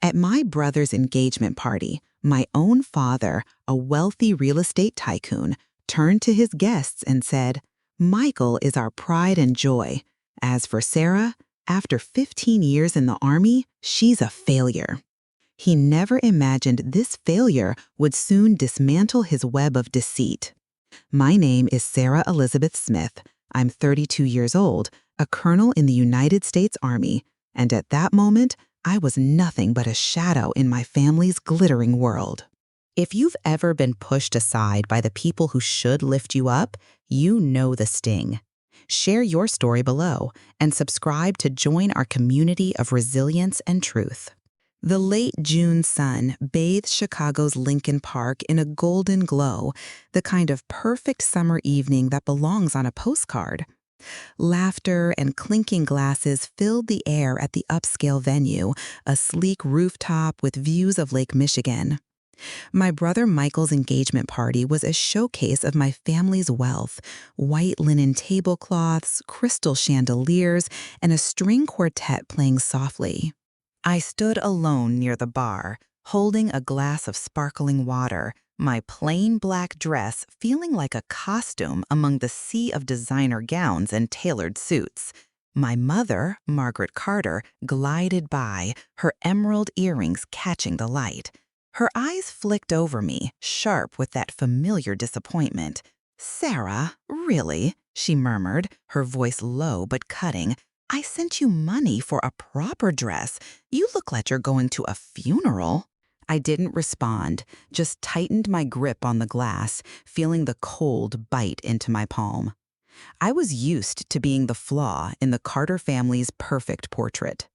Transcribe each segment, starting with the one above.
At my brother's engagement party, my own father, a wealthy real estate tycoon, turned to his guests and said, "Michael is our pride and joy. As for Sarah, after 15 years in the Army, she's a failure." He never imagined this failure would soon dismantle his web of deceit. My name is Sarah Elizabeth Smith. I'm 32 years old, a colonel in the United States Army, and at that moment, I was nothing but a shadow in my family's glittering world. If you've ever been pushed aside by the people who should lift you up, you know the sting. Share your story below and subscribe to join our community of resilience and truth. The late June sun bathed Chicago's Lincoln Park in a golden glow, the kind of perfect summer evening that belongs on a postcard. Laughter and clinking glasses filled the air at the upscale venue, a sleek rooftop with views of Lake Michigan. My brother Michael's engagement party was a showcase of my family's wealth: white linen tablecloths, crystal chandeliers, and a string quartet playing softly. I stood alone near the bar, holding a glass of sparkling water, my plain black dress feeling like a costume among the sea of designer gowns and tailored suits. My mother, Margaret Carter, glided by, her emerald earrings catching the light. Her eyes flicked over me, sharp with that familiar disappointment. "Sarah, really?" she murmured, her voice low but cutting. "I sent you money for a proper dress. You look like you're going to a funeral." I didn't respond, just tightened my grip on the glass, feeling the cold bite into my palm. I was used to being the flaw in the Carter family's perfect portrait.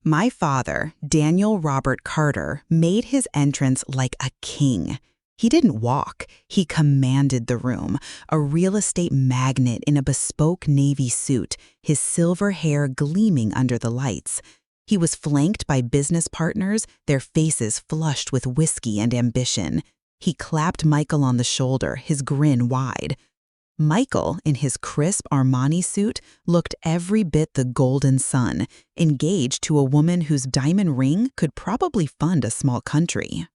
My father, Daniel Robert Carter, made his entrance like a king. He didn't walk, he commanded the room, a real estate magnate in a bespoke navy suit, his silver hair gleaming under the lights. He was flanked by business partners, their faces flushed with whiskey and ambition. He clapped Michael on the shoulder, his grin wide. Michael, in his crisp Armani suit, looked every bit the golden sun, engaged to a woman whose diamond ring could probably fund a small country.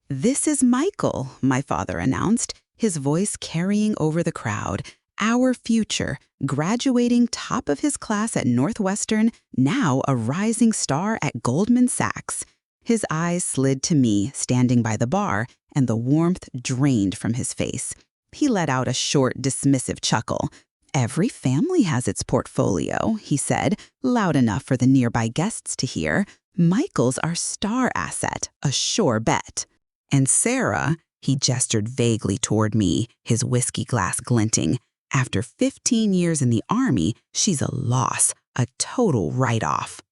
"This is Michael," my father announced, his voice carrying over the crowd. "Our future, graduating top of his class at Northwestern, now a rising star at Goldman Sachs." His eyes slid to me, standing by the bar, and the warmth drained from his face. He let out a short, dismissive chuckle. "Every family has its portfolio," he said, loud enough for the nearby guests to hear. "Michael's our star asset, a sure bet. And Sarah," he gestured vaguely toward me, his whiskey glass glinting, "after 15 years in the Army, she's a loss, a total write-off."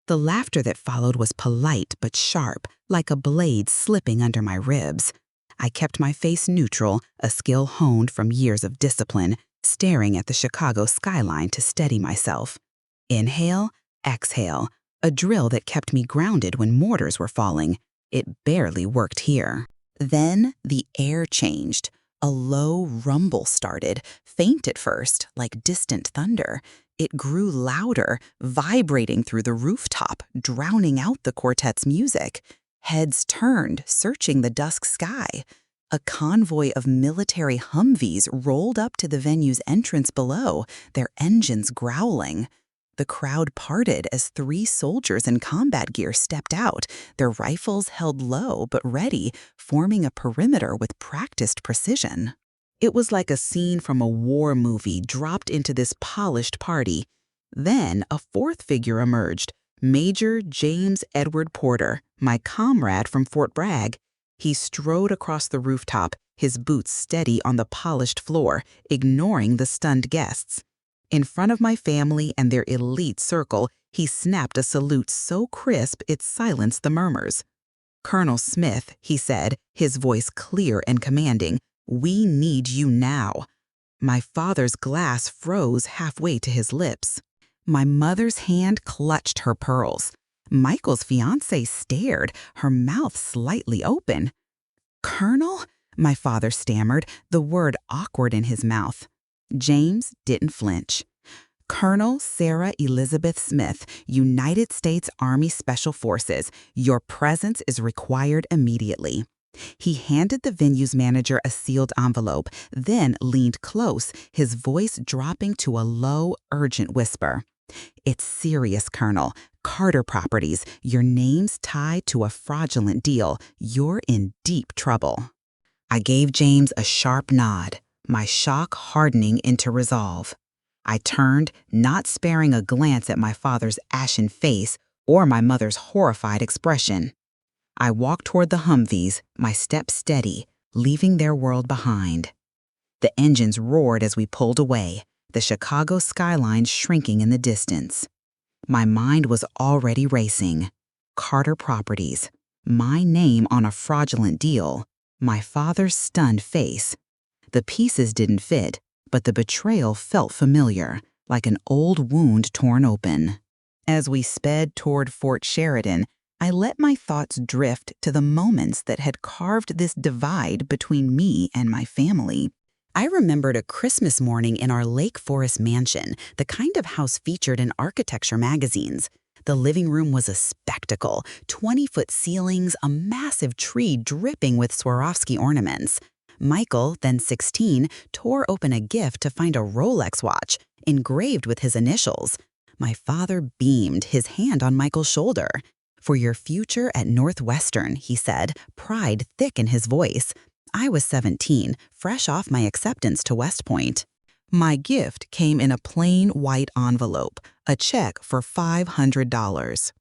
The laughter that followed was polite but sharp, like a blade slipping under my ribs. I kept my face neutral, a skill honed from years of discipline, staring at the Chicago skyline to steady myself. Inhale, exhale, a drill that kept me grounded when mortars were falling. It barely worked here. Then the air changed. A low rumble started, faint at first, like distant thunder. It grew louder, vibrating through the rooftop, drowning out the quartet's music. Heads turned, searching the dusk sky. A convoy of military Humvees rolled up to the venue's entrance below, their engines growling. The crowd parted as 3 soldiers in combat gear stepped out, their rifles held low but ready, forming a perimeter with practiced precision. It was like a scene from a war movie dropped into this polished party. Then a 4th figure emerged, Major James Edward Porter, my comrade from Fort Bragg. He strode across the rooftop, his boots steady on the polished floor, ignoring the stunned guests. In front of my family and their elite circle, he snapped a salute so crisp it silenced the murmurs. "Colonel Smith," he said, his voice clear and commanding, "we need you now." My father's glass froze halfway to his lips. My mother's hand clutched her pearls. Michael's fiancée stared, her mouth slightly open. "Colonel?" my father stammered, the word awkward in his mouth. James didn't flinch. Colonel Sarah Elizabeth Smith, United States Army Special Forces, your presence is required immediately. He handed the venue's manager a sealed envelope, then leaned close, his voice dropping to a low, urgent whisper. It's serious, Colonel. Carter Properties, your name's tied to a fraudulent deal. You're in deep trouble. I gave James a sharp nod, my shock hardening into resolve. I turned, not sparing a glance at my father's ashen face or my mother's horrified expression. I walked toward the Humvees, my step steady, leaving their world behind. The engines roared as we pulled away, the Chicago skyline shrinking in the distance. My mind was already racing. Carter Properties, my name on a fraudulent deal, my father's stunned face. The pieces didn't fit, but the betrayal felt familiar, like an old wound torn open. As we sped toward Fort Sheridan, I let my thoughts drift to the moments that had carved this divide between me and my family. I remembered a Christmas morning in our Lake Forest mansion, the kind of house featured in architecture magazines. The living room was a spectacle, 20-foot ceilings, a massive tree dripping with Swarovski ornaments. Michael, then 16, tore open a gift to find a Rolex watch, engraved with his initials. My father beamed, his hand on Michael's shoulder. For your future at Northwestern, he said, pride thick in his voice. I was 17, fresh off my acceptance to West Point. My gift came in a plain white envelope, a check for $500.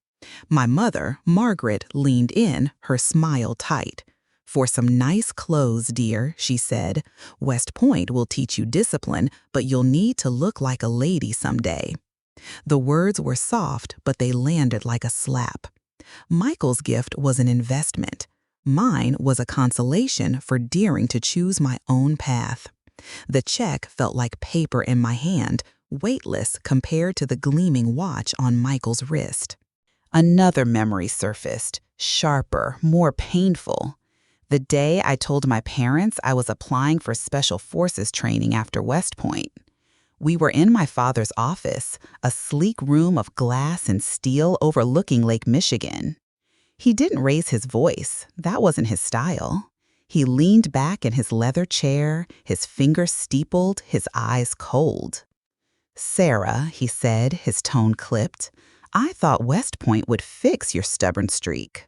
My mother, Margaret, leaned in, her smile tight. For some nice clothes, dear, she said. West Point will teach you discipline, but you'll need to look like a lady someday. The words were soft, but they landed like a slap. Michael's gift was an investment. Mine was a consolation for daring to choose my own path. The check felt like paper in my hand, weightless compared to the gleaming watch on Michael's wrist. Another memory surfaced, sharper, more painful. The day I told my parents I was applying for Special Forces training after West Point. We were in my father's office, a sleek room of glass and steel overlooking Lake Michigan. He didn't raise his voice. That wasn't his style. He leaned back in his leather chair, his fingers steepled, his eyes cold. Sarah, he said, his tone clipped, I thought West Point would fix your stubborn streak.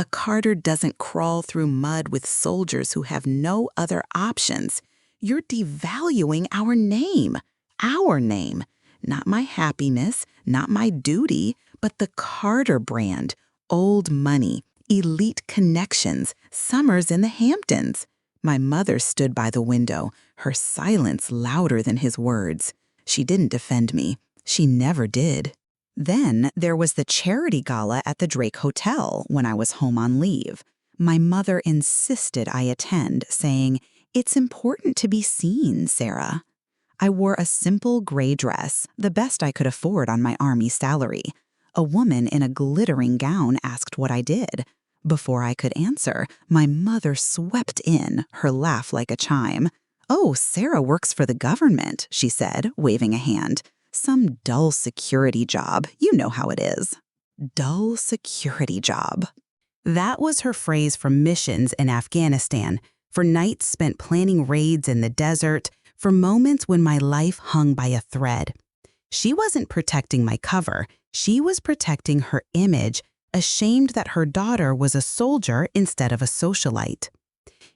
A Carter doesn't crawl through mud with soldiers who have no other options. You're devaluing our name. Our name. Not my happiness, not my duty, but the Carter brand. Old money, elite connections, summers in the Hamptons. My mother stood by the window, her silence louder than his words. She didn't defend me. She never did. Then there was the charity gala at the Drake Hotel when I was home on leave. My mother insisted I attend, saying, "It's important to be seen, Sarah." I wore a simple gray dress, the best I could afford on my Army salary. A woman in a glittering gown asked what I did. Before I could answer, my mother swept in, her laugh like a chime. "Oh, Sarah works for the government," she said, waving a hand. "Some dull security job. You know how it is." Dull security job. That was her phrase for missions in Afghanistan, for nights spent planning raids in the desert, for moments when my life hung by a thread. She wasn't protecting my cover. She was protecting her image, ashamed that her daughter was a soldier instead of a socialite.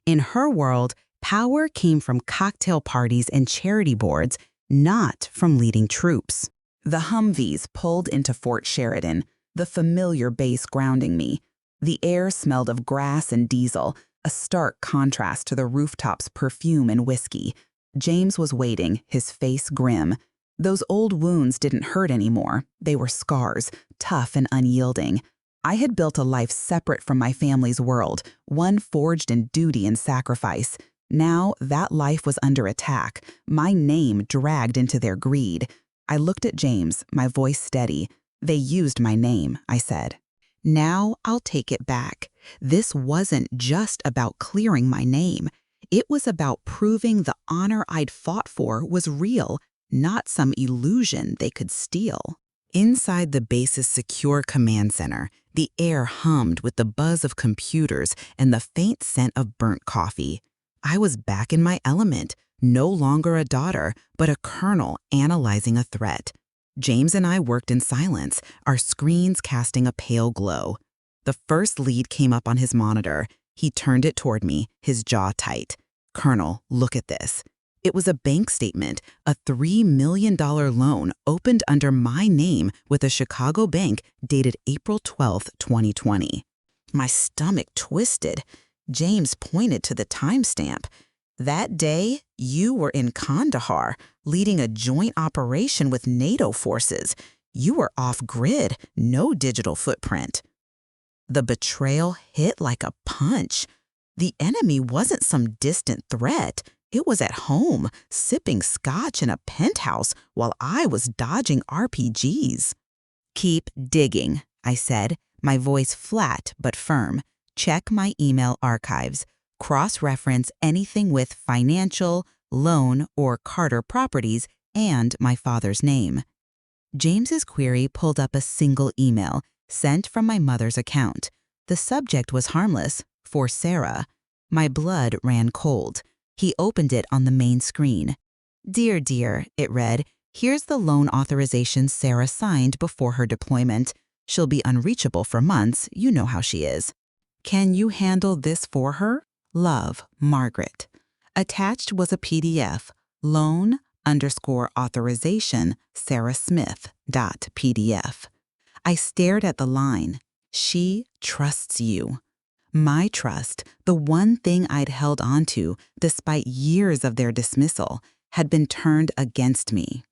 In her world, power came from cocktail parties and charity boards, not from leading troops. The Humvees pulled into Fort Sheridan, the familiar base grounding me. The air smelled of grass and diesel, a stark contrast to the rooftops' perfume and whiskey. James was waiting, his face grim. Those old wounds didn't hurt anymore. They were scars, tough and unyielding. I had built a life separate from my family's world, one forged in duty and sacrifice. Now that life was under attack, my name dragged into their greed. I looked at James, my voice steady. "They used my name," I said. "Now I'll take it back. This wasn't just about clearing my name. It was about proving the honor I'd fought for was real, not some illusion they could steal. Inside the base's secure command center, the air hummed with the buzz of computers and the faint scent of burnt coffee. I was back in my element, no longer a daughter, but a colonel analyzing a threat. James and I worked in silence, our screens casting a pale glow. The first lead came up on his monitor. He turned it toward me, his jaw tight. "Colonel, look at this." It was a bank statement, a $3 million loan opened under my name with a Chicago bank dated April 12, 2020. My stomach twisted. James pointed to the timestamp. "That day, you were in Kandahar, leading a joint operation with NATO forces. You were off-grid, no digital footprint." The betrayal hit like a punch. The enemy wasn't some distant threat. It was at home, sipping scotch in a penthouse while I was dodging RPGs. "Keep digging," I said, my voice flat but firm. "Check my email archives. Cross-reference anything with financial, loan, or Carter Properties and my father's name." James's query pulled up a single email, sent from my mother's account. The subject was harmless, for Sarah. My blood ran cold. He opened it on the main screen. Dear," it read, "here's the loan authorization Sarah signed before her deployment. She'll be unreachable for months, you know how she is. Can you handle this for her? Love, Margaret." Attached was a PDF, loan_authorization Sarah Smith.pdf. I stared at the line. She trusts you. My trust, the one thing I'd held onto despite years of their dismissal, had been turned against me.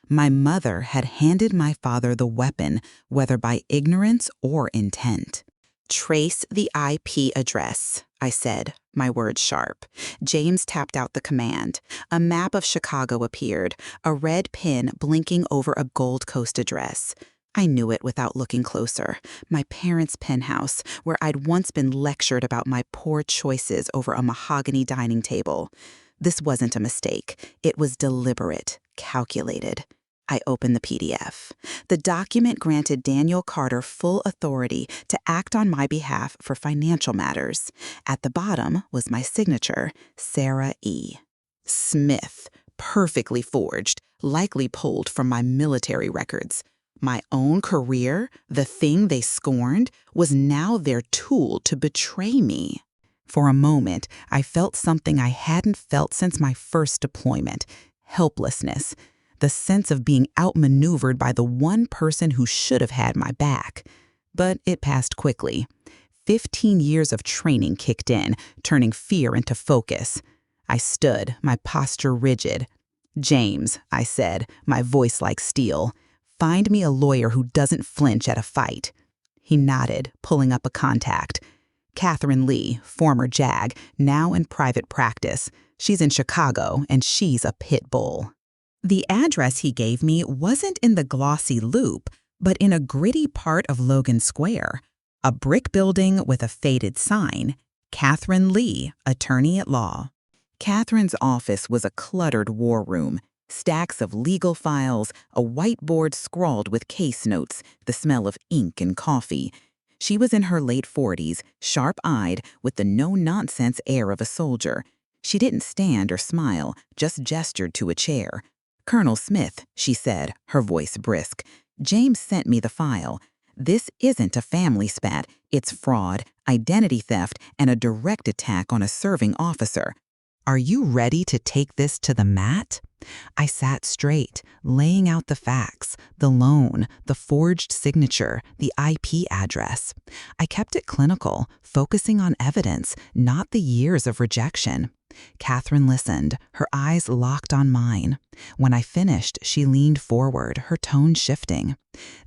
My mother had handed my father the weapon, whether by ignorance or intent. "Trace the IP address," I said, my words sharp. James tapped out the command. A map of Chicago appeared, a red pin blinking over a Gold Coast address. I knew it without looking closer. My parents' penthouse, where I'd once been lectured about my poor choices over a mahogany dining table. This wasn't a mistake. It was deliberate, calculated. I opened the PDF. The document granted Daniel Carter full authority to act on my behalf for financial matters. At the bottom was my signature, Sarah E. Smith, perfectly forged, likely pulled from my military records. My own career, the thing they scorned, was now their tool to betray me. For a moment, I felt something I hadn't felt since my first deployment: helplessness. The sense of being outmaneuvered by the one person who should have had my back. But it passed quickly. 15 years of training kicked in, turning fear into focus. I stood, my posture rigid. "James," I said, my voice like steel, "find me a lawyer who doesn't flinch at a fight." He nodded, pulling up a contact. "Catherine Lee, former JAG, now in private practice. She's in Chicago, and she's a pit bull." The address he gave me wasn't in the glossy loop, but in a gritty part of Logan Square. A brick building with a faded sign, "Catherine Lee, Attorney at Law." Catherine's office was a cluttered war room. Stacks of legal files, a whiteboard scrawled with case notes, the smell of ink and coffee. She was in her late 40s, sharp-eyed, with the no-nonsense air of a soldier. She didn't stand or smile, just gestured to a chair. "Colonel Smith," she said, her voice brisk. "James sent me the file. This isn't a family spat. It's fraud, identity theft, and a direct attack on a serving officer. Are you ready to take this to the mat?" I sat straight, laying out the facts, the loan, the forged signature, the IP address. I kept it clinical, focusing on evidence, not the years of rejection. Catherine listened, her eyes locked on mine. When I finished, she leaned forward, her tone shifting.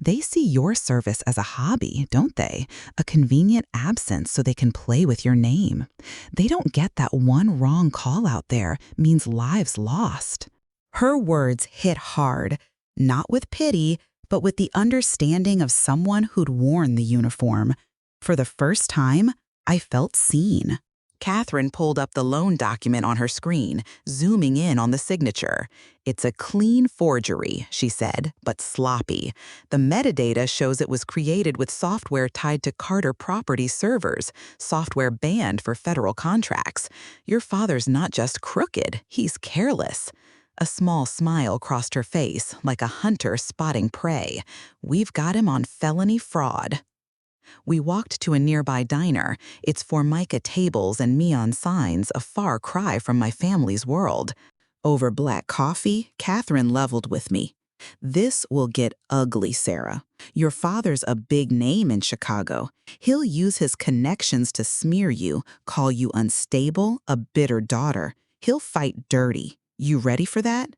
"They see your service as a hobby, don't they? A convenient absence so they can play with your name. They don't get that one wrong call out there means lives lost." Her words hit hard, not with pity, but with the understanding of someone who'd worn the uniform. For the first time, I felt seen. Catherine pulled up the loan document on her screen, zooming in on the signature. "It's a clean forgery," she said, "but sloppy. The metadata shows it was created with software tied to Carter Properties servers, software banned for federal contracts. Your father's not just crooked, he's careless." A small smile crossed her face, like a hunter spotting prey. "We've got him on felony fraud." We walked to a nearby diner, its Formica tables and neon signs a far cry from my family's world. Over black coffee, Catherine leveled with me. "This will get ugly, Sarah. Your father's a big name in Chicago. He'll use his connections to smear you, call you unstable, a bitter daughter. He'll fight dirty. You ready for that?"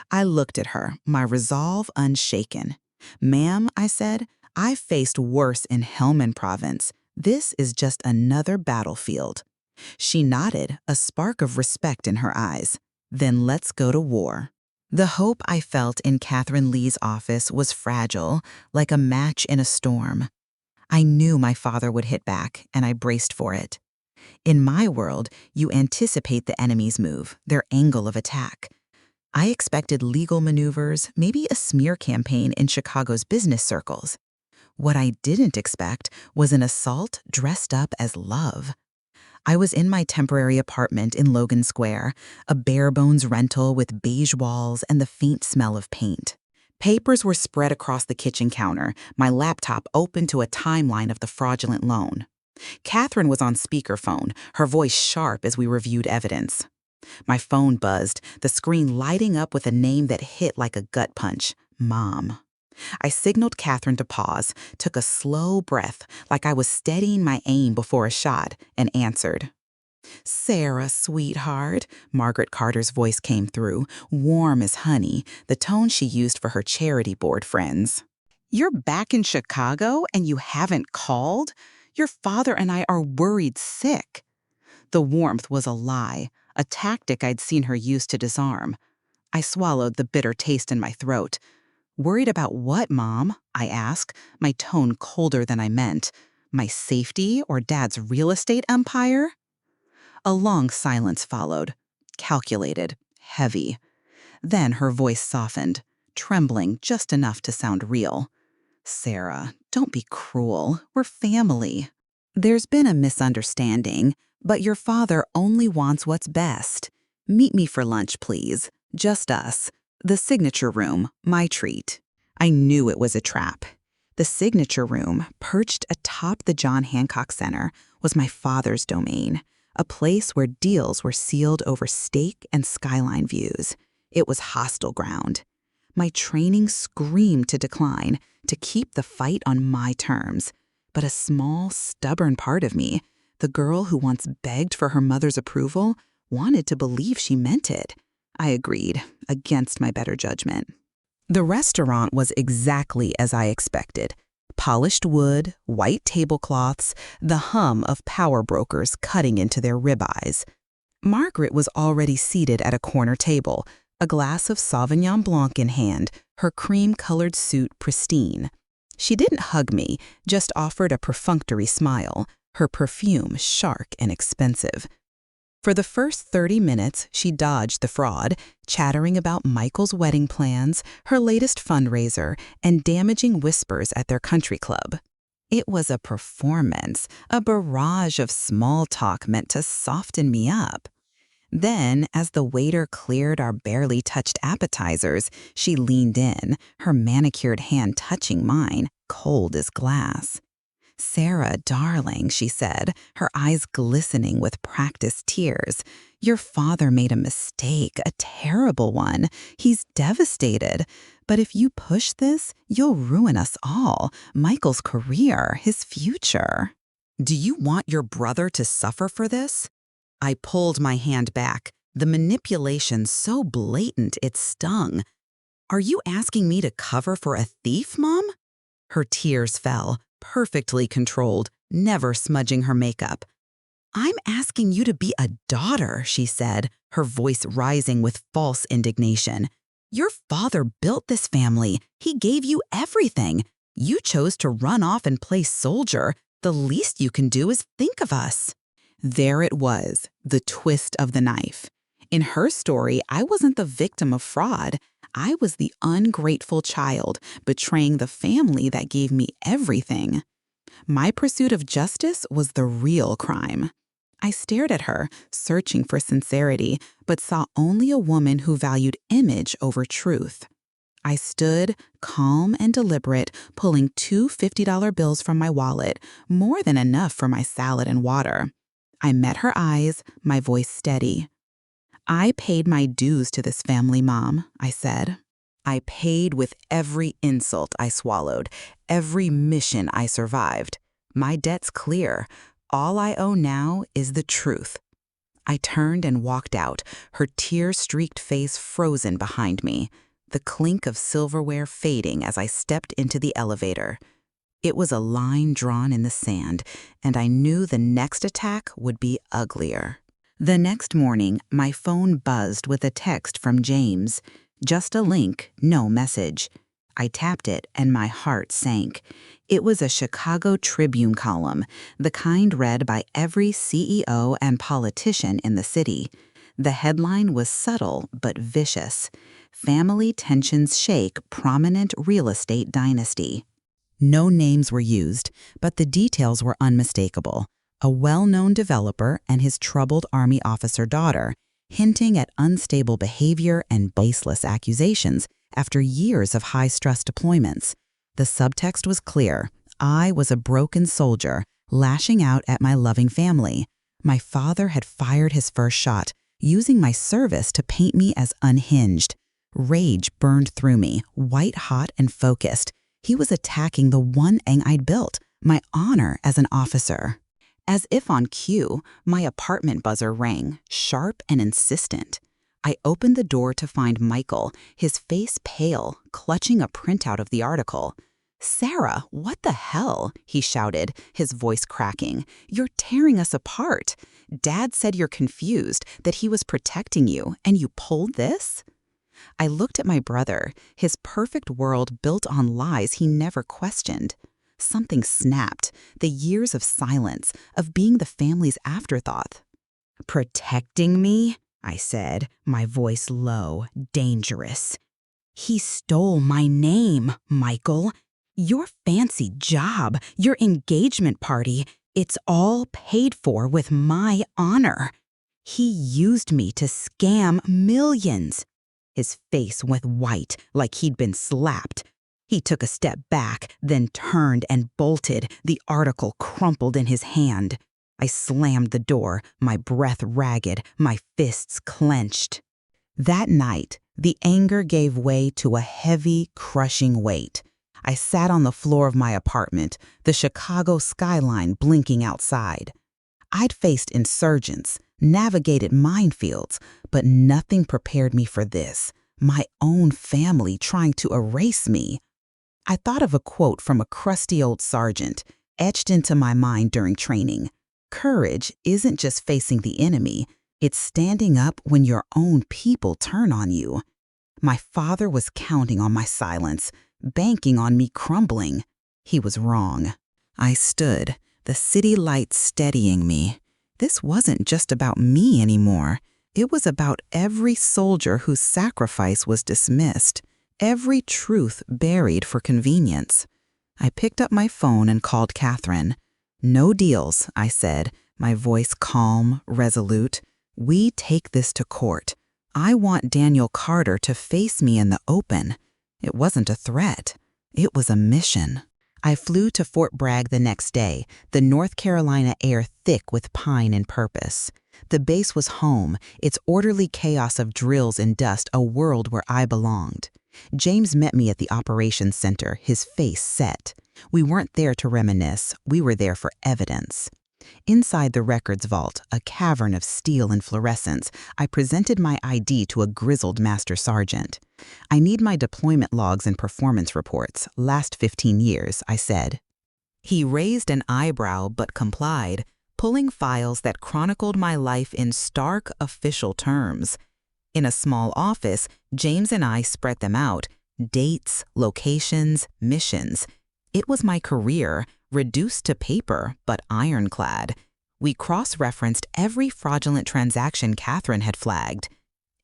I looked at her, my resolve unshaken. "Ma'am," I said, "I faced worse in Helmand Province. This is just another battlefield." She nodded, a spark of respect in her eyes. "Then let's go to war." The hope I felt in Catherine Lee's office was fragile, like a match in a storm. I knew my father would hit back, and I braced for it. In my world, you anticipate the enemy's move, their angle of attack. I expected legal maneuvers, maybe a smear campaign in Chicago's business circles. What I didn't expect was an assault dressed up as love. I was in my temporary apartment in Logan Square, a bare-bones rental with beige walls and the faint smell of paint. Papers were spread across the kitchen counter, my laptop open to a timeline of the fraudulent loan. Catherine was on speakerphone, her voice sharp as we reviewed evidence. My phone buzzed, the screen lighting up with a name that hit like a gut punch: Mom. I signaled Catherine to pause, took a slow breath, like I was steadying my aim before a shot, and answered. "Sarah, sweetheart," Margaret Carter's voice came through, warm as honey, the tone she used for her charity board friends. "You're back in Chicago and you haven't called? Your father and I are worried sick." The warmth was a lie, a tactic I'd seen her use to disarm. I swallowed the bitter taste in my throat. "Worried about what, Mom?" I asked, my tone colder than I meant. "My safety or Dad's real estate empire?" A long silence followed, calculated, heavy. Then her voice softened, trembling just enough to sound real. "Sarah, don't be cruel. We're family. There's been a misunderstanding, but your father only wants what's best. Meet me for lunch, please. Just us. The signature room, my treat." I knew it was a trap. The signature room, perched atop the John Hancock Center, was my father's domain, a place where deals were sealed over steak and skyline views. It was hostile ground. My training screamed to decline, to keep the fight on my terms. But a small, stubborn part of me, the girl who once begged for her mother's approval, wanted to believe she meant it. I agreed, against my better judgment. The restaurant was exactly as I expected. Polished wood, white tablecloths, the hum of power brokers cutting into their ribeyes. Margaret was already seated at a corner table, a glass of Sauvignon Blanc in hand, her cream-colored suit pristine. She didn't hug me, just offered a perfunctory smile, her perfume sharp and expensive. For the first 30 minutes, she dodged the fraud, chattering about Michael's wedding plans, her latest fundraiser, and damaging whispers at their country club. It was a performance, a barrage of small talk meant to soften me up. Then, as the waiter cleared our barely touched appetizers, she leaned in, her manicured hand touching mine, cold as glass. "Sarah, darling," she said, her eyes glistening with practiced tears. "Your father made a mistake, a terrible one. He's devastated. But if you push this, you'll ruin us all, Michael's career, his future." "Do you want your brother to suffer for this?" I pulled my hand back, the manipulation so blatant it stung. "Are you asking me to cover for a thief, Mom?" Her tears fell, perfectly controlled, never smudging her makeup. "I'm asking you to be a daughter," she said, her voice rising with false indignation. "Your father built this family. He gave you everything. You chose to run off and play soldier. The least you can do is think of us." There it was, the twist of the knife. In her story, I wasn't the victim of fraud. I was the ungrateful child, betraying the family that gave me everything. My pursuit of justice was the real crime. I stared at her, searching for sincerity, but saw only a woman who valued image over truth. I stood, calm and deliberate, pulling two $50 bills from my wallet, more than enough for my salad and water. I met her eyes, my voice steady. "I paid my dues to this family, Mom," I said. "I paid with every insult I swallowed, every mission I survived. My debt's clear. All I owe now is the truth." I turned and walked out, her tear-streaked face frozen behind me, the clink of silverware fading as I stepped into the elevator. It was a line drawn in the sand, and I knew the next attack would be uglier. The next morning, my phone buzzed with a text from James. Just a link, no message. I tapped it, and my heart sank. It was a Chicago Tribune column, the kind read by every CEO and politician in the city. The headline was subtle but vicious. "Family tensions shake prominent real estate dynasty." No names were used, but the details were unmistakable. A well-known developer and his troubled Army officer daughter, hinting at unstable behavior and baseless accusations after years of high-stress deployments. The subtext was clear. I was a broken soldier, lashing out at my loving family. My father had fired his first shot, using my service to paint me as unhinged. Rage burned through me, white-hot and focused. He was attacking the one thing I'd built, my honor as an officer. As if on cue, my apartment buzzer rang, sharp and insistent. I opened the door to find Michael, his face pale, clutching a printout of the article. "Sarah, what the hell?" he shouted, his voice cracking. "You're tearing us apart. Dad said you're confused, that he was protecting you, and you pulled this?" I looked at my brother, his perfect world built on lies he never questioned. Something snapped, the years of silence, of being the family's afterthought. "Protecting me?" I said, my voice low, dangerous. "He stole my name, Michael. Your fancy job, your engagement party, it's all paid for with my honor. He used me to scam millions." His face went white, like he'd been slapped. He took a step back, then turned and bolted, the article crumpled in his hand. I slammed the door, my breath ragged, my fists clenched. That night, the anger gave way to a heavy, crushing weight. I sat on the floor of my apartment, the Chicago skyline blinking outside. I'd faced insurgents, navigated minefields, but nothing prepared me for this, my own family trying to erase me. I thought of a quote from a crusty old sergeant, etched into my mind during training. "Courage isn't just facing the enemy, it's standing up when your own people turn on you." My father was counting on my silence, banking on me crumbling. He was wrong. I stood, the city lights steadying me. This wasn't just about me anymore. It was about every soldier whose sacrifice was dismissed, every truth buried for convenience. I picked up my phone and called Catherine. "No deals," I said, my voice calm, resolute. "We take this to court. I want Daniel Carter to face me in the open." It wasn't a threat. It was a mission. I flew to Fort Bragg the next day, the North Carolina air thick with pine and purpose. The base was home, its orderly chaos of drills and dust a world where I belonged. James met me at the operations center, his face set. We weren't there to reminisce, we were there for evidence. Inside the records vault, a cavern of steel and fluorescence, I presented my ID to a grizzled master sergeant. "I need my deployment logs and performance reports, last 15 years, I said. He raised an eyebrow but complied, pulling files that chronicled my life in stark official terms. In a small office, James and I spread them out, dates, locations, missions. It was my career, reduced to paper but ironclad. We cross-referenced every fraudulent transaction Catherine had flagged.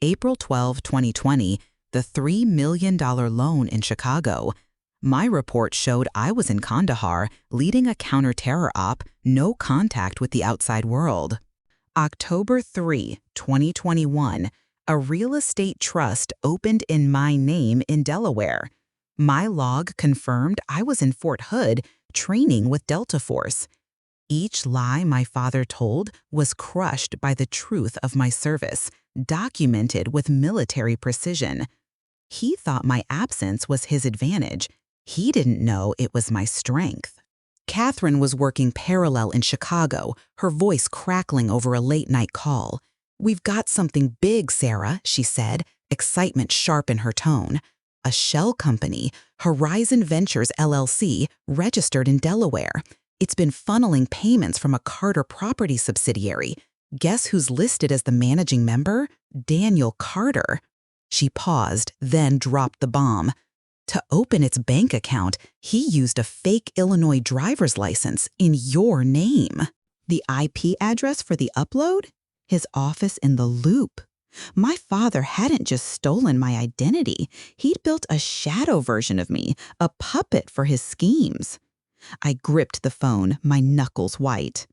April 12, 2020, the $3 million loan in Chicago. My report showed I was in Kandahar, leading a counter-terror op, no contact with the outside world. October 3, 2021, a real estate trust opened in my name in Delaware. My log confirmed I was in Fort Hood, training with Delta Force. Each lie my father told was crushed by the truth of my service, documented with military precision. He thought my absence was his advantage. He didn't know it was my strength. Catherine was working parallel in Chicago, her voice crackling over a late-night call. "We've got something big, Sarah," she said, excitement sharp in her tone. "A shell company, Horizon Ventures LLC, registered in Delaware. It's been funneling payments from a Carter Property subsidiary. Guess who's listed as the managing member? Daniel Carter." She paused, then dropped the bomb. "To open its bank account, he used a fake Illinois driver's license in your name. The IP address for the upload? His office in the Loop. My father hadn't just stolen my identity. He'd built a shadow version of me, a puppet for his schemes." I gripped the phone, my knuckles white.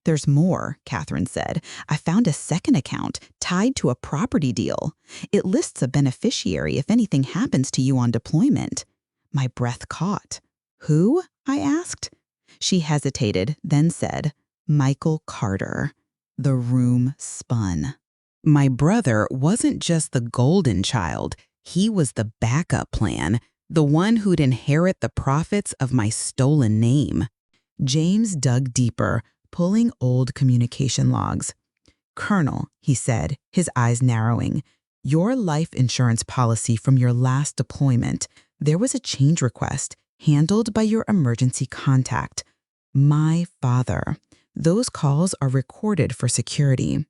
"There's more," Catherine said. "I found a second account tied to a property deal. It lists a beneficiary if anything happens to you on deployment." My breath caught. "Who?" I asked. She hesitated, then said, "Michael Carter." The room spun. My brother wasn't just the golden child. He was the backup plan, the one who'd inherit the profits of my stolen name. James dug deeper, pulling old communication logs. "Colonel," he said, his eyes narrowing, "your life insurance policy from your last deployment, there was a change request handled by your emergency contact. My father. Those calls are recorded for security."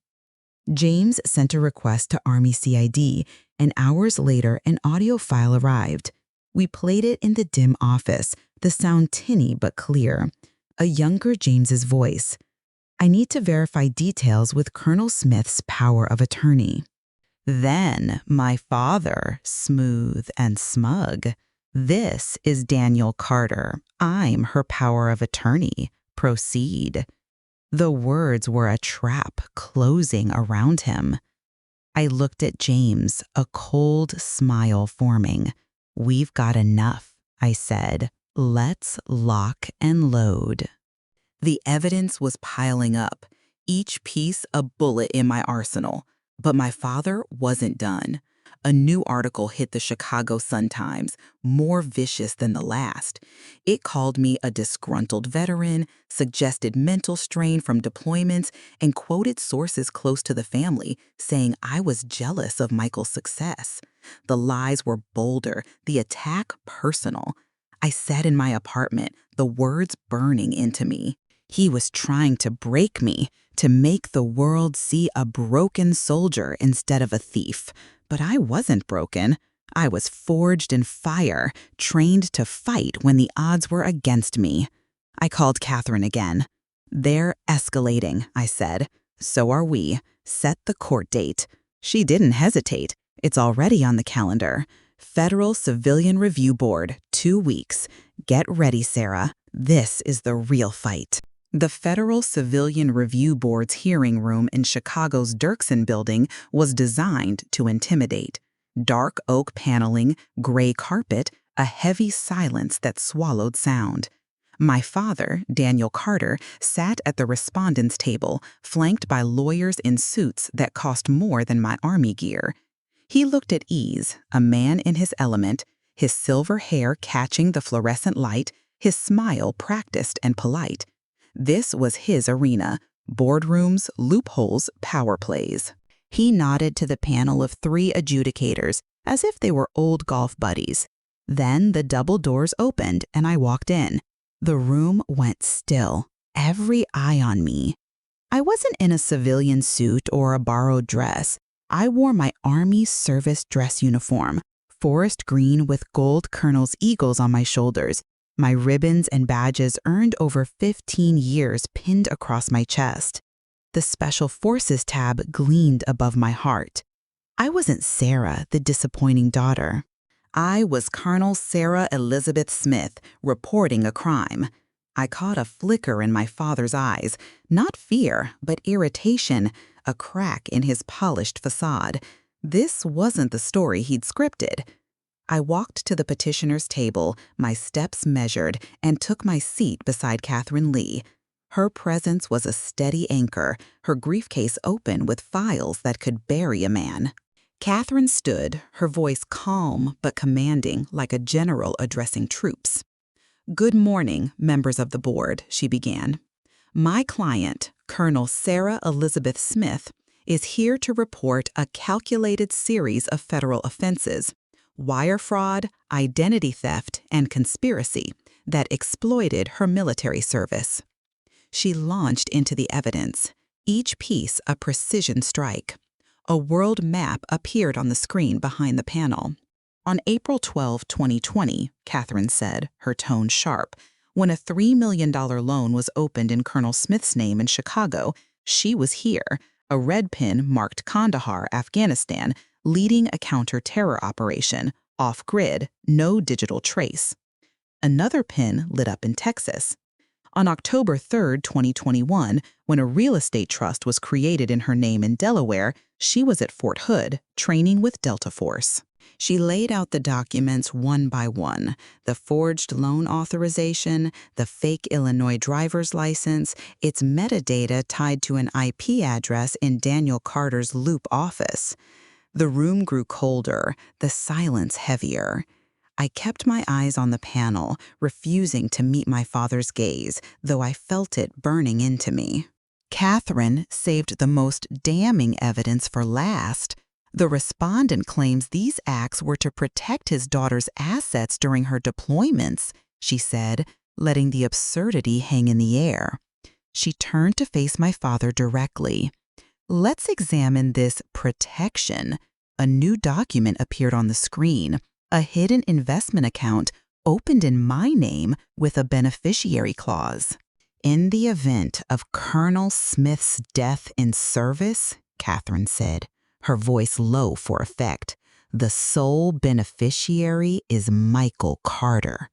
James sent a request to Army CID, and hours later an audio file arrived. We played it in the dim office, the sound tinny but clear. A younger James's voice. "I need to verify details with Colonel Smith's power of attorney." Then my father, smooth and smug. "This is Daniel Carter. I'm her power of attorney. Proceed." The words were a trap closing around him. I looked at James, a cold smile forming. "We've got enough," I said. "Let's lock and load." The evidence was piling up, each piece a bullet in my arsenal. But my father wasn't done. A new article hit the Chicago Sun-Times, more vicious than the last. It called me a disgruntled veteran, suggested mental strain from deployments, and quoted sources close to the family, saying I was jealous of Michael's success. The lies were bolder, the attack personal. I sat in my apartment, the words burning into me. He was trying to break me, to make the world see a broken soldier instead of a thief. But I wasn't broken. I was forged in fire, trained to fight when the odds were against me. I called Catherine again. "They're escalating," I said. "So are we. Set the court date." She didn't hesitate. "It's already on the calendar. Federal Civilian Review Board, 2 weeks. Get ready, Sarah. This is the real fight." The Federal Civilian Review Board's hearing room in Chicago's Dirksen Building was designed to intimidate. Dark oak paneling, gray carpet, a heavy silence that swallowed sound. My father, Daniel Carter, sat at the respondents' table, flanked by lawyers in suits that cost more than my Army gear. He looked at ease, a man in his element, his silver hair catching the fluorescent light, his smile practiced and polite. This was his arena: boardrooms, loopholes, power plays. He nodded to the panel of 3 adjudicators, as if they were old golf buddies. Then the double doors opened and I walked in. The room went still, every eye on me. I wasn't in a civilian suit or a borrowed dress. I wore my Army service dress uniform, forest green with gold colonel's eagles on my shoulders, My ribbons and badges earned over 15 years pinned across my chest. The Special Forces tab gleamed above my heart. I wasn't Sarah, the disappointing daughter. I was Colonel Sarah Elizabeth Smith, reporting a crime. I caught a flicker in my father's eyes, not fear, but irritation, a crack in his polished facade. This wasn't the story he'd scripted. I walked to the petitioner's table, my steps measured, and took my seat beside Catherine Lee. Her presence was a steady anchor, her briefcase open with files that could bury a man. Catherine stood, her voice calm but commanding like a general addressing troops. "Good morning, members of the board," she began. "My client, Colonel Sarah Elizabeth Smith, is here to report a calculated series of federal offenses, wire fraud, identity theft, and conspiracy that exploited her military service." She launched into the evidence, each piece a precision strike. A world map appeared on the screen behind the panel. "On April 12, 2020, Catherine said, her tone sharp, when a $3 million loan was opened in Colonel Smith's name in Chicago, she was here, a red pin marked Kandahar, Afghanistan, leading a counter-terror operation, off-grid, no digital trace. Another pin lit up in Texas. On October 3, 2021, when a real estate trust was created in her name in Delaware, she was at Fort Hood, training with Delta Force. She laid out the documents one by one, the forged loan authorization, the fake Illinois driver's license, its metadata tied to an IP address in Daniel Carter's Loop office. The room grew colder, the silence heavier. I kept my eyes on the panel, refusing to meet my father's gaze, though I felt it burning into me. Catherine saved the most damning evidence for last. The respondent claims these acts were to protect his daughter's assets during her deployments, she said, letting the absurdity hang in the air. She turned to face my father directly. "Let's examine this protection." A new document appeared on the screen, a hidden investment account opened in my name with a beneficiary clause. "In the event of Colonel Smith's death in service," Catherine said, her voice low for effect, "the sole beneficiary is Michael Carter."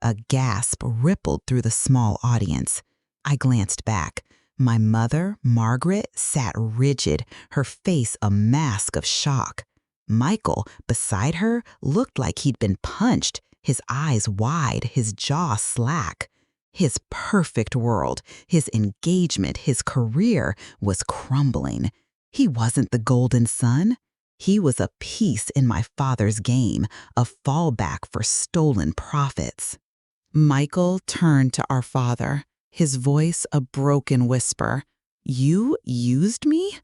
A gasp rippled through the small audience. I glanced back. My mother, Margaret, sat rigid, her face a mask of shock. Michael, beside her, looked like he'd been punched, his eyes wide, his jaw slack. His perfect world, his engagement, his career was crumbling. He wasn't the golden son. He was a piece in my father's game, a fallback for stolen profits. Michael turned to our father, his voice a broken whisper. "You used me?"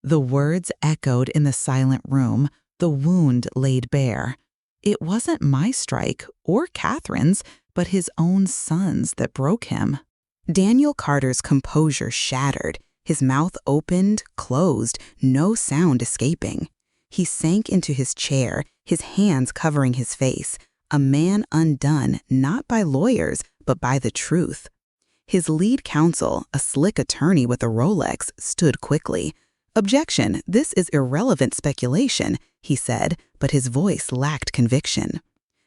The words echoed in the silent room, the wound laid bare. It wasn't my strike, or Catherine's, but his own son's that broke him. Daniel Carter's composure shattered, his mouth opened, closed, no sound escaping. He sank into his chair, his hands covering his face, a man undone not by lawyers, but by the truth. His lead counsel, a slick attorney with a Rolex, stood quickly. "Objection, this is irrelevant speculation," he said, but his voice lacked conviction.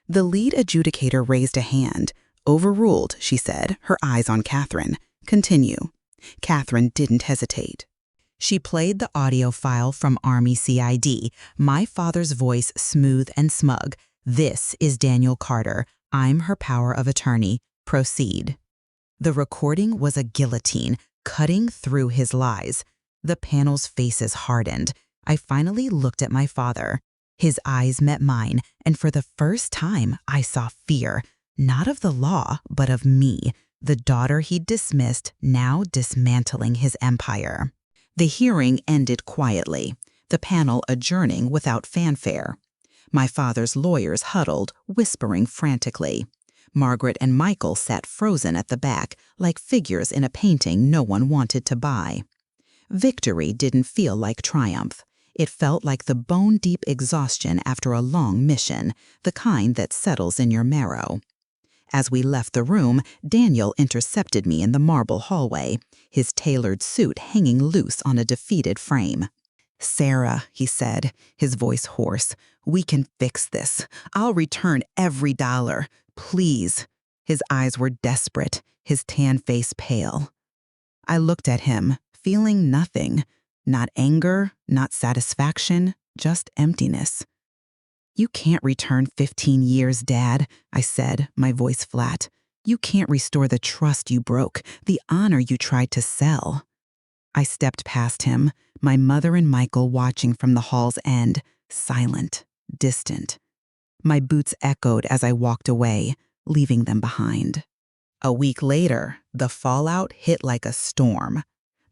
The lead adjudicator raised a hand. "Overruled," she said, her eyes on Catherine. "Continue." Catherine didn't hesitate. She played the audio file from Army CID, my father's voice smooth and smug. "This is Daniel Carter. I'm her power of attorney. Proceed." The recording was a guillotine, cutting through his lies. The panel's faces hardened. I finally looked at my father. His eyes met mine, and for the first time, I saw fear, not of the law, but of me, the daughter he'd dismissed, now dismantling his empire. The hearing ended quietly, the panel adjourning without fanfare. My father's lawyers huddled, whispering frantically. Margaret and Michael sat frozen at the back, like figures in a painting no one wanted to buy. Victory didn't feel like triumph. It felt like the bone-deep exhaustion after a long mission, the kind that settles in your marrow. As we left the room, Daniel intercepted me in the marble hallway, his tailored suit hanging loose on a defeated frame. "Sarah," he said, his voice hoarse, "we can fix this. I'll return every dollar. Please." His eyes were desperate, his tan face pale. I looked at him, feeling nothing. Not anger, not satisfaction, just emptiness. "You can't return 15 years, Dad," I said, my voice flat. "You can't restore the trust you broke, the honor you tried to sell." I stepped past him, my mother and Michael watching from the hall's end, silent, distant. My boots echoed as I walked away, leaving them behind. A week later, the fallout hit like a storm.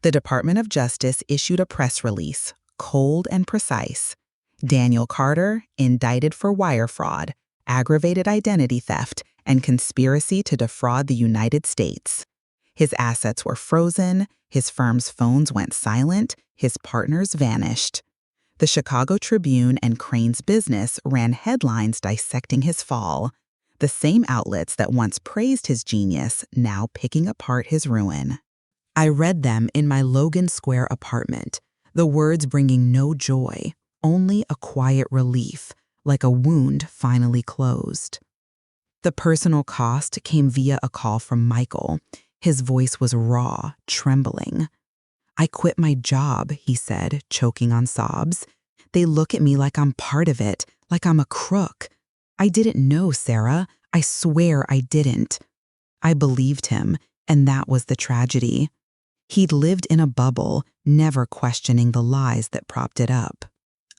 The Department of Justice issued a press release, cold and precise. Daniel Carter indicted for wire fraud, aggravated identity theft, and conspiracy to defraud the United States. His assets were frozen, his firm's phones went silent, his partners vanished. The Chicago Tribune and Crane's Business ran headlines dissecting his fall. The same outlets that once praised his genius now picking apart his ruin. I read them in my Logan Square apartment, the words bringing no joy, only a quiet relief, like a wound finally closed. The personal cost came via a call from Michael. His voice was raw, trembling. "I quit my job," he said, choking on sobs. "They look at me like I'm part of it, like I'm a crook. I didn't know, Sarah. I swear I didn't." I believed him, and that was the tragedy. He'd lived in a bubble, never questioning the lies that propped it up.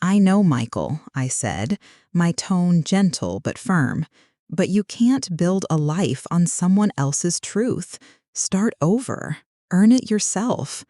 "I know, Michael," I said, my tone gentle but firm. "But you can't build a life on someone else's truth. Start over. Earn it yourself."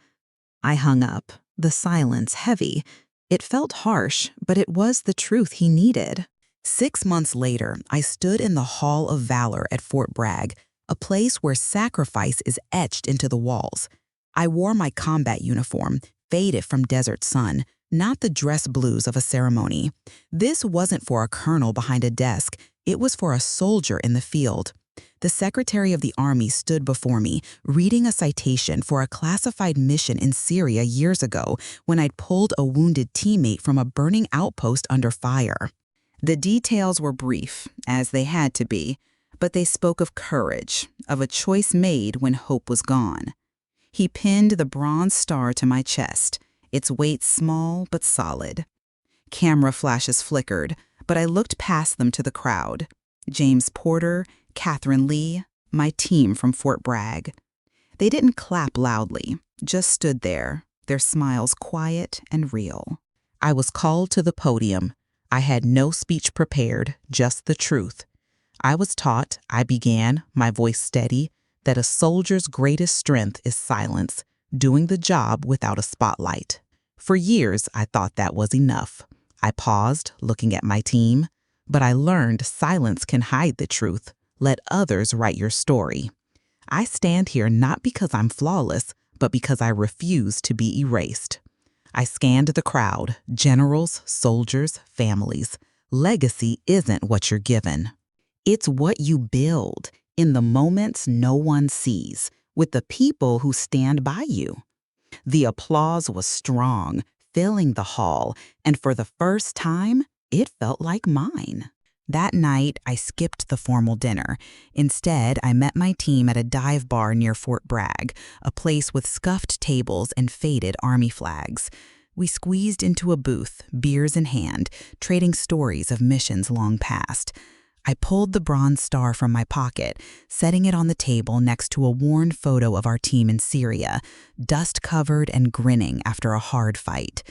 I hung up, the silence heavy. It felt harsh, but it was the truth he needed. 6 months later, I stood in the Hall of Valor at Fort Bragg, a place where sacrifice is etched into the walls. I wore my combat uniform, faded from desert sun, not the dress blues of a ceremony. This wasn't for a colonel behind a desk, it was for a soldier in the field. The Secretary of the Army stood before me, reading a citation for a classified mission in Syria years ago when I'd pulled a wounded teammate from a burning outpost under fire. The details were brief, as they had to be, but they spoke of courage, of a choice made when hope was gone. He pinned the bronze star to my chest, its weight small but solid. Camera flashes flickered, but I looked past them to the crowd. James Porter, Catherine Lee, my team from Fort Bragg. They didn't clap loudly, just stood there, their smiles quiet and real. I was called to the podium. I had no speech prepared, just the truth. I was taught, I began, my voice steady, that a soldier's greatest strength is silence, doing the job without a spotlight. For years, I thought that was enough. I paused, looking at my team, but I learned silence can hide the truth. Let others write your story. I stand here not because I'm flawless, but because I refuse to be erased. I scanned the crowd, generals, soldiers, families. Legacy isn't what you're given. It's what you build in the moments no one sees, with the people who stand by you. The applause was strong, filling the hall, and for the first time, it felt like mine. That night, I skipped the formal dinner. Instead, I met my team at a dive bar near Fort Bragg, a place with scuffed tables and faded Army flags. We squeezed into a booth, beers in hand, trading stories of missions long past. I pulled the bronze star from my pocket, setting it on the table next to a worn photo of our team in Syria, dust-covered and grinning after a hard fight.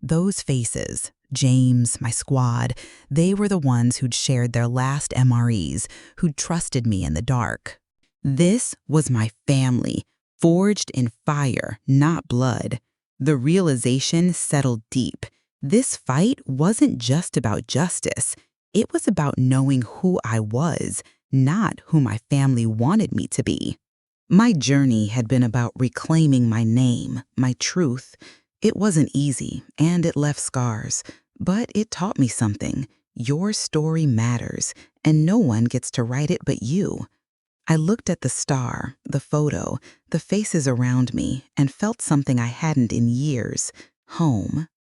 Those faces, James, my squad, they were the ones who'd shared their last MREs, who'd trusted me in the dark. This was my family, forged in fire, not blood. The realization settled deep. This fight wasn't just about justice. It was about knowing who I was, not who my family wanted me to be. My journey had been about reclaiming my name, my truth. It wasn't easy, and it left scars, but it taught me something. Your story matters, and no one gets to write it but you. I looked at the star, the photo, the faces around me, and felt something I hadn't in years: home.